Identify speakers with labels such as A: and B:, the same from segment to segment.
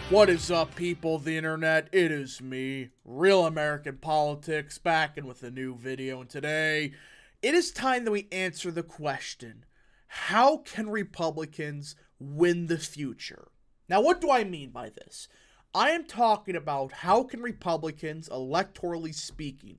A: What is up, people of the internet? It is me, Real American Politics, back in with a new video. And today, it is time that we answer the question, how can Republicans win the future? Now, what do I mean by this? I am talking about how can Republicans, electorally speaking,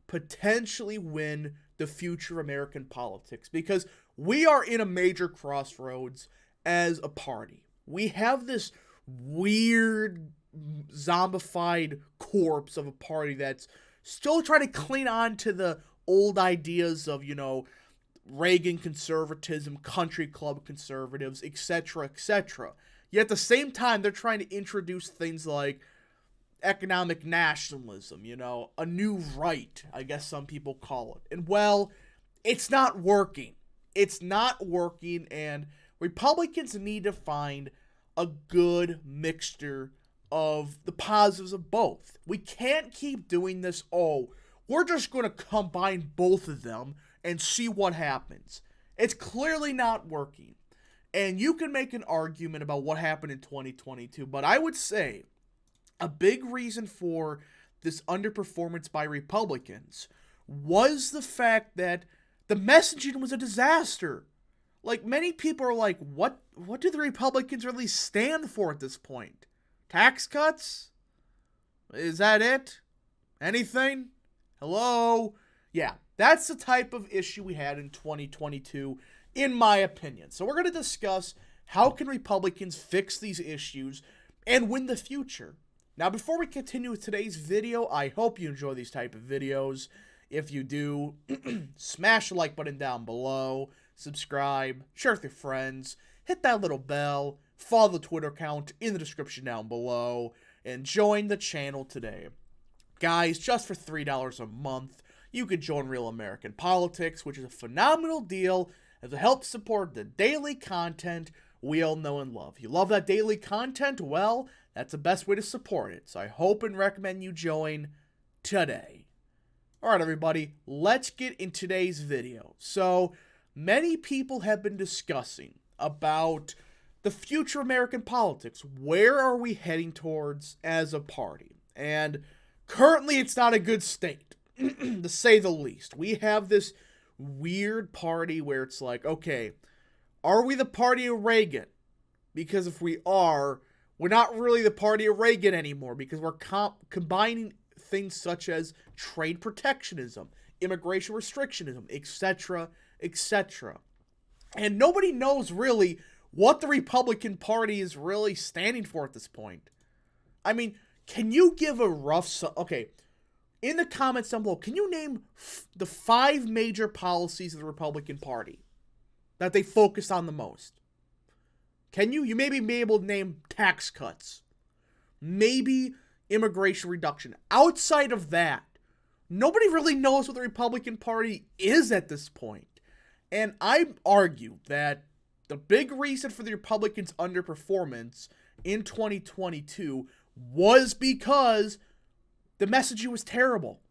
A: potentially win the future of American politics? Because we are in a major crossroads as a party. We have this weird zombified corpse of a party that's still trying to cling on to the old ideas of, Reagan conservatism, country club conservatives, etc., etc. Yet at the same time, they're trying to introduce things like economic nationalism, a new right, I guess some people call it. And well, it's not working. It's not working, and Republicans need to find a good mixture of the positives of both. We can't keep doing this, we're just going to combine both of them and see what happens. It's clearly not working. And you can make an argument about what happened in 2022, but I would say a big reason for this underperformance by Republicans was the fact that the messaging was a disaster. Like, many people are like, what do the Republicans really stand for at this point? Tax cuts? Is that it? Anything? Hello? Yeah, that's the type of issue we had in 2022, in my opinion. So we're going to discuss how can Republicans fix these issues and win the future. Now, before we continue with today's video, I hope you enjoy these type of videos. If you do, smash the like button down below. Subscribe, share with your friends, hit that little bell, follow the Twitter account in the description down below, and join the channel today. Guys, just for $3 a month, you could join Real American Politics, which is a phenomenal deal as it helps support the daily content we all know and love. You love that daily content? Well, that's the best way to support it, so I hope and recommend you join today. Alright everybody, let's get in today's video. So, many people have been discussing about the future of American politics. Where are we heading towards as a party? And currently it's not a good state, to say the least. We have this weird party where it's like, okay, are we the party of Reagan? Because if we are, we're not really the party of Reagan anymore, because we're combining things such as trade protectionism, immigration restrictionism, etc., etc. And nobody knows really what the Republican Party is really standing for at this point. I mean, can you give a rough... Okay, in the comments down below, can you name the 5 major policies of the Republican Party that they focus on the most? Can you? You maybe be able to name tax cuts. Maybe immigration reduction. Outside of that, nobody really knows what the Republican Party is at this point. And I argue that the big reason for the Republicans' underperformance in 2022 was because the messaging was terrible.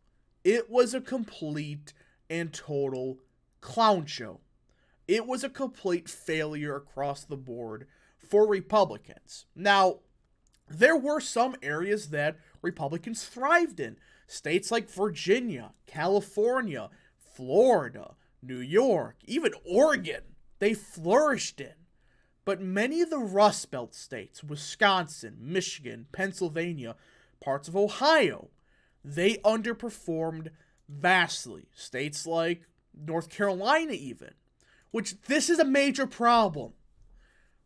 A: It was a complete and total clown show. It was a complete failure across the board for Republicans. Now, there were some areas that Republicans thrived in. States like Virginia, California, Florida, New York, even Oregon, they flourished in. But many of the Rust Belt states, Wisconsin, Michigan, Pennsylvania, parts of Ohio, they underperformed vastly. States like North Carolina even, which this is a major problem.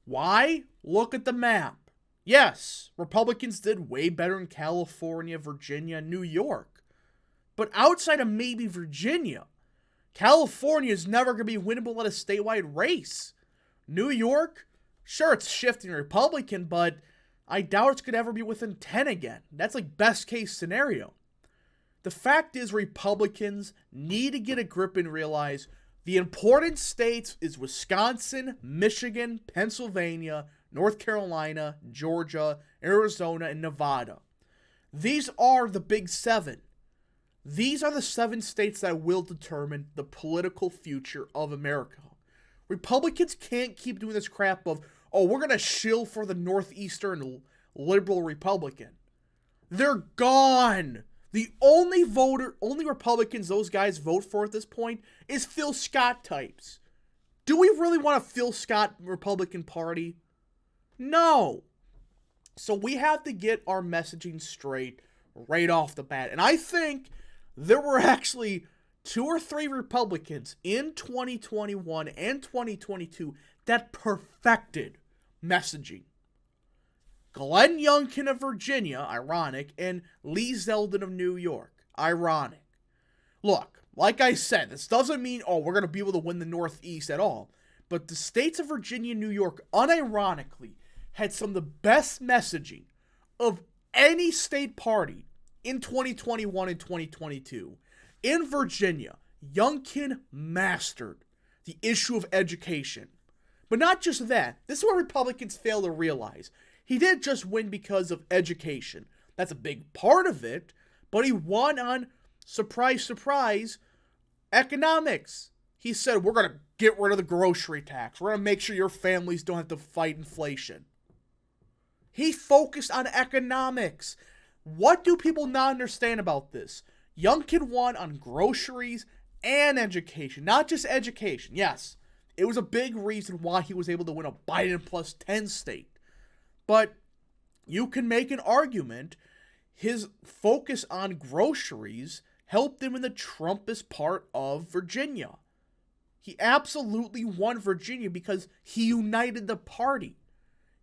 A: Why? Look at the map. Yes, Republicans did way better in California, Virginia, and New York. But outside of maybe Virginia, California is never going to be winnable in a statewide race. New York, sure, it's shifting Republican, but I doubt it's going to ever be within 10 again. That's like best case scenario. The fact is, Republicans need to get a grip and realize the important states is Wisconsin, Michigan, Pennsylvania, North Carolina, Georgia, Arizona, and Nevada. These are the big 7. These are the 7 states that will determine the political future of America. Republicans can't keep doing this crap of, oh, we're going to shill for the northeastern liberal Republican. They're gone. The only Republicans those guys vote for at this point is Phil Scott types. Do we really want a Phil Scott Republican Party? No. So we have to get our messaging straight right off the bat. And I think there were actually 2 or 3 Republicans in 2021 and 2022 that perfected messaging. Glenn Youngkin of Virginia, ironic, and Lee Zeldin of New York, ironic. Look, like I said, this doesn't mean, we're going to be able to win the Northeast at all. But the states of Virginia and New York, unironically, had some of the best messaging of any state party in 2021 and 2022. In Virginia, Youngkin mastered the issue of education. But not just that. This is what Republicans fail to realize. He didn't just win because of education. That's a big part of it. But he won on, surprise, surprise, economics. He said, we're going to get rid of the grocery tax. We're going to make sure your families don't have to fight inflation. He focused on economics. What do people not understand about this? Youngkin won on groceries and education. Not just education. Yes, it was a big reason why he was able to win a Biden plus 10 state. But you can make an argument his focus on groceries helped him in the Trumpist part of Virginia. He absolutely won Virginia because he united the party.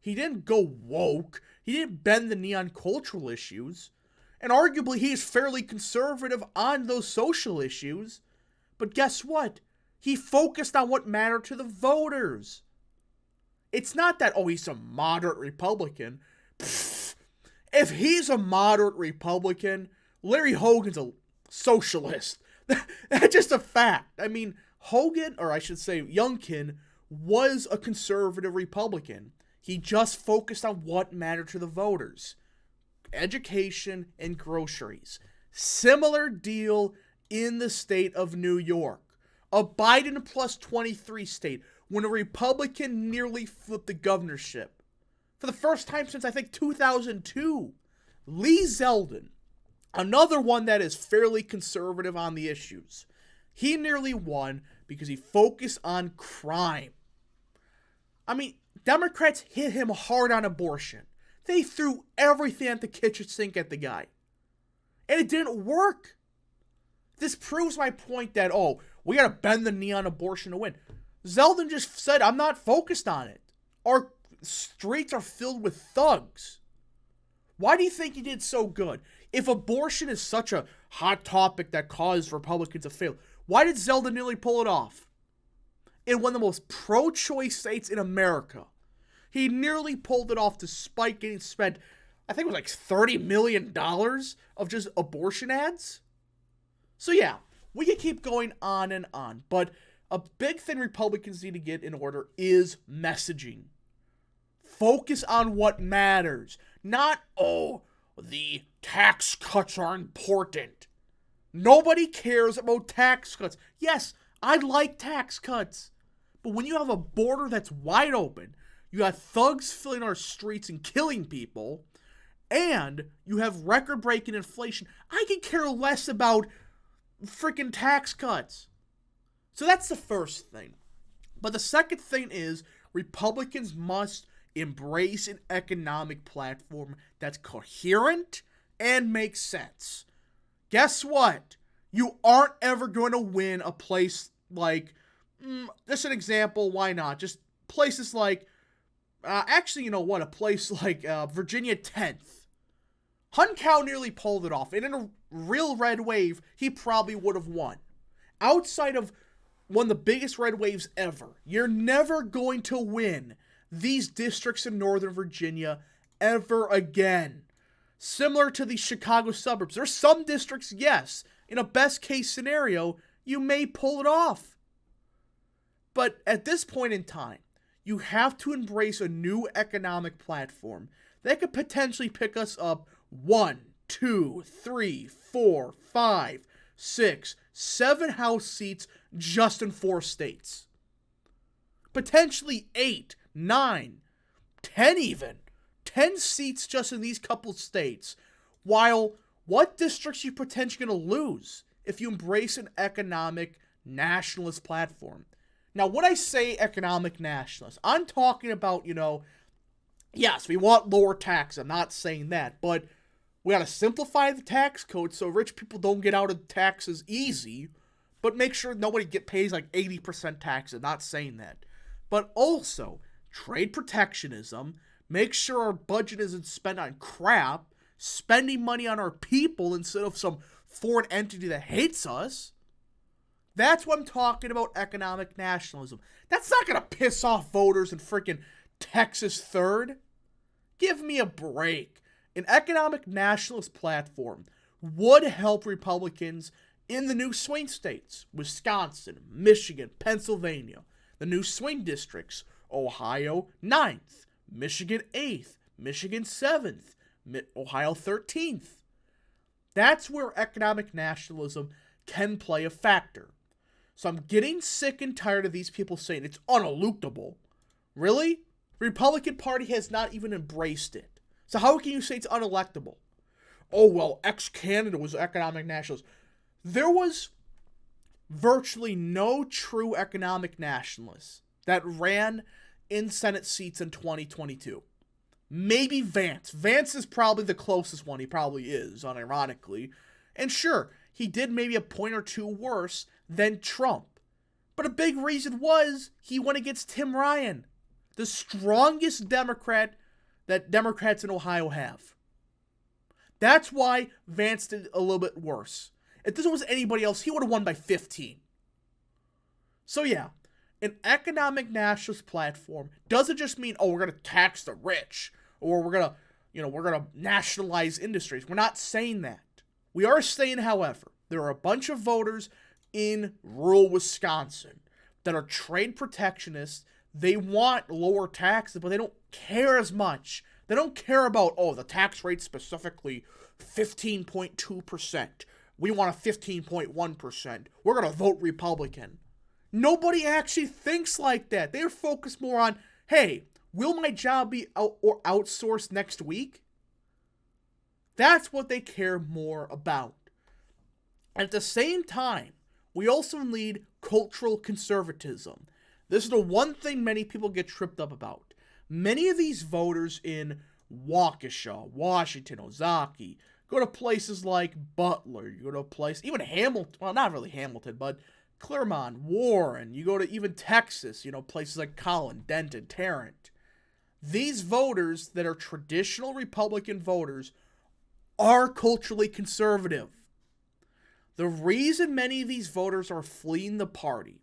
A: He didn't go woke. He didn't bend the knee on cultural issues. And arguably, he is fairly conservative on those social issues. But guess what? He focused on what mattered to the voters. It's not that, he's a moderate Republican. Pfft. If he's a moderate Republican, Larry Hogan's a socialist. That's just a fact. I mean, Hogan, or I should say Youngkin, was a conservative Republican. He just focused on what mattered to the voters. Education and groceries. Similar deal in the state of New York. A Biden plus 23 state when a Republican nearly flipped the governorship. For the first time since, I think, 2002. Lee Zeldin, another one that is fairly conservative on the issues. He nearly won because he focused on crime. I mean, Democrats hit him hard on abortion. They threw everything at the kitchen sink at the guy. And it didn't work. This proves my point that, we got to bend the knee on abortion to win. Zeldin just said, I'm not focused on it. Our streets are filled with thugs. Why do you think he did so good? If abortion is such a hot topic that caused Republicans to fail, why did Zeldin nearly pull it off? In one of the most pro-choice states in America, he nearly pulled it off despite getting spent, I think it was like $30 million of just abortion ads. So yeah, we can keep going on and on, but a big thing Republicans need to get in order is messaging. Focus on what matters. Not, the tax cuts are important. Nobody cares about tax cuts. Yes, I like tax cuts. But when you have a border that's wide open, you have thugs filling our streets and killing people, and you have record-breaking inflation, I could care less about freaking tax cuts. So that's the first thing. But the second thing is Republicans must embrace an economic platform that's coherent and makes sense. Guess what? You aren't ever going to win a place like, just an example, why not? Just places like, a place like Virginia 10th. Huncow nearly pulled it off, and in a real red wave, he probably would have won. Outside of one of the biggest red waves ever, you're never going to win these districts in Northern Virginia ever again. Similar to the Chicago suburbs. There's some districts, yes, in a best case scenario, you may pull it off. But at this point in time, you have to embrace a new economic platform that could potentially pick us up 1, 2, 3, 4, 5, 6, 7 House seats just in 4 states. Potentially 8, 9, 10 even. 10 seats just in these couple states, while what districts you potentially going to lose if you embrace an economic nationalist platform? Now, when I say economic nationalist, I'm talking about, yes, we want lower tax. I'm not saying that, but we got to simplify the tax code so rich people don't get out of taxes easy, but make sure nobody pays like 80% taxes. Not saying that. But also, trade protectionism, make sure our budget isn't spent on crap, spending money on our people instead of some foreign entity that hates us. That's what I'm talking about, economic nationalism. That's not going to piss off voters in freaking Texas 3rd. Give me a break. An economic nationalist platform would help Republicans in the new swing states, Wisconsin, Michigan, Pennsylvania, the new swing districts, Ohio 9th, Michigan 8th, Michigan 7th, Ohio 13th. That's where economic nationalism can play a factor. So I'm getting sick and tired of these people saying it's unelectable. Really? The Republican Party has not even embraced it. So how can you say it's unelectable? Oh, well, ex-Canada was economic nationalist. There was virtually no true economic nationalists that ran in Senate seats in 2022. Maybe Vance. Vance is probably the closest one. He probably is, unironically. And sure, he did maybe a point or two worse than Trump. But a big reason was he went against Tim Ryan, the strongest Democrat that Democrats in Ohio have. That's why Vance did a little bit worse. If this was anybody else, he would have won by 15. So yeah, an economic nationalist platform doesn't just mean, oh, we're going to tax the rich, or we're going to nationalize industries. We're not saying that. We are saying, however, there are a bunch of voters in rural Wisconsin that are trade protectionists. They want lower taxes, but they don't care as much. They don't care about, the tax rate specifically 15.2%. We want a 15.1%. We're going to vote Republican. Nobody actually thinks like that. They're focused more on, hey, will my job be outsourced next week? That's what they care more about. At the same time, we also need cultural conservatism. This is the one thing many people get tripped up about. Many of these voters in Waukesha, Washington, Ozaukee, go to places like Butler, you go to a place, even Hamilton, well, not really Hamilton, but Claremont, Warren, you go to even Texas, places like Collin, Denton, Tarrant. These voters that are traditional Republican voters are culturally conservative. The reason many of these voters are fleeing the party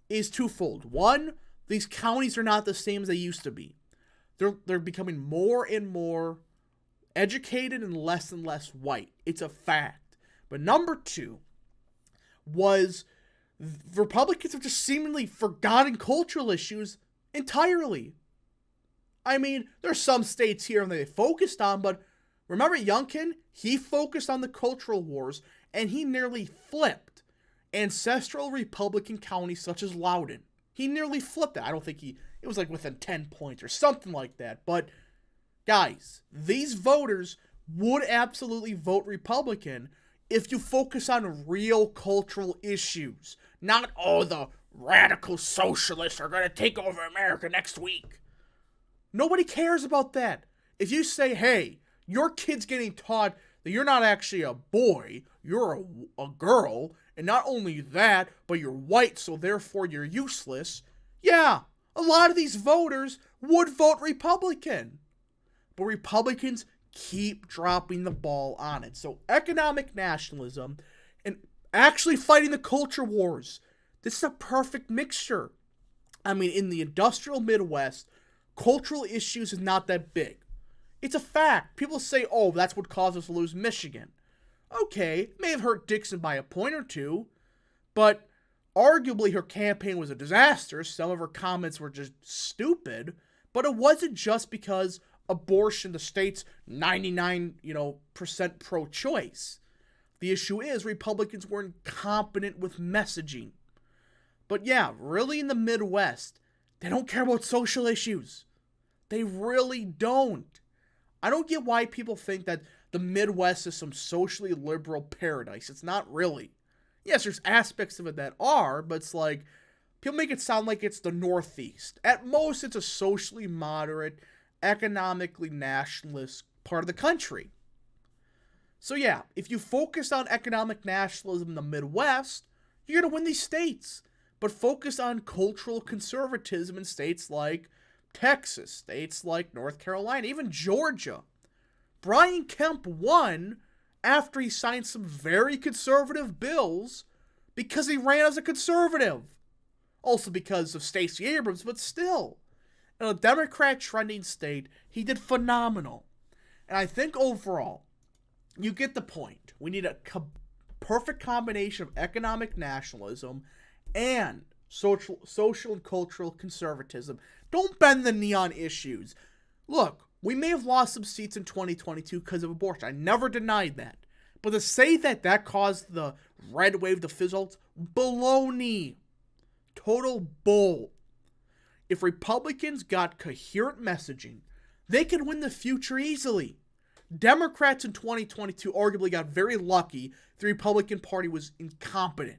A: is twofold. One, these counties are not the same as they used to be. They're becoming more and more educated and less white. It's a fact. But number two was Republicans have just seemingly forgotten cultural issues entirely. I mean, there's some states here that they focused on, but remember Youngkin? He focused on the cultural wars, and he nearly flipped ancestral Republican counties such as Loudoun. He nearly flipped it. I don't think it was like within 10 points or something like that. But guys, these voters would absolutely vote Republican if you focus on real cultural issues. Not, the radical socialists are going to take over America next week. Nobody cares about that. If you say, hey, your kid's getting taught that you're not actually a boy, you're a girl, and not only that, but you're white, so therefore you're useless, yeah, a lot of these voters would vote Republican. But Republicans keep dropping the ball on it. So economic nationalism and actually fighting the culture wars, this is a perfect mixture. I mean, in the industrial Midwest, cultural issues is not that big. It's a fact. People say, that's what caused us to lose Michigan. Okay, it may have hurt Dixon by a point or two, but arguably her campaign was a disaster. Some of her comments were just stupid, but it wasn't just because abortion, the state's 99%, pro-choice. The issue is Republicans were incompetent with messaging. But yeah, really in the Midwest, they don't care about social issues. They really don't. I don't get why people think that the Midwest is some socially liberal paradise. It's not really. Yes, there's aspects of it that are, but it's like, people make it sound like it's the Northeast. At most, it's a socially moderate, economically nationalist part of the country. So yeah, if you focus on economic nationalism in the Midwest, you're going to win these states. But focus on cultural conservatism in states like Texas, states like North Carolina, even Georgia. Brian Kemp won after he signed some very conservative bills because he ran as a conservative. Also because of Stacey Abrams, but still. In a Democrat trending state, he did phenomenal. And I think overall, you get the point. We need a perfect combination of economic nationalism and social and cultural conservatism. Don't bend the knee on issues. Look, we may have lost some seats in 2022 because of abortion. I never denied that. But to say that that caused the red wave to fizzle out, baloney. Total bull. If Republicans got coherent messaging, they could win the future easily. Democrats in 2022 arguably got very lucky. The Republican Party was incompetent.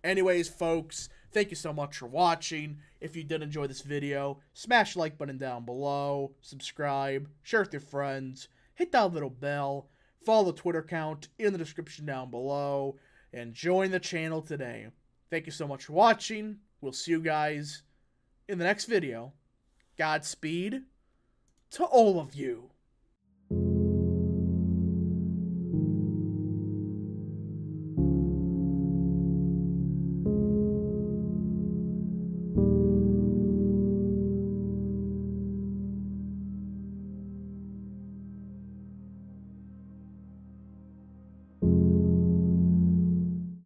A: Anyways, folks, thank you so much for watching. If you did enjoy this video, smash the like button down below, subscribe, share with your friends, hit that little bell, follow the Twitter account in the description down below, and join the channel today. Thank you so much for watching. We'll see you guys in the next video. Godspeed to all of you.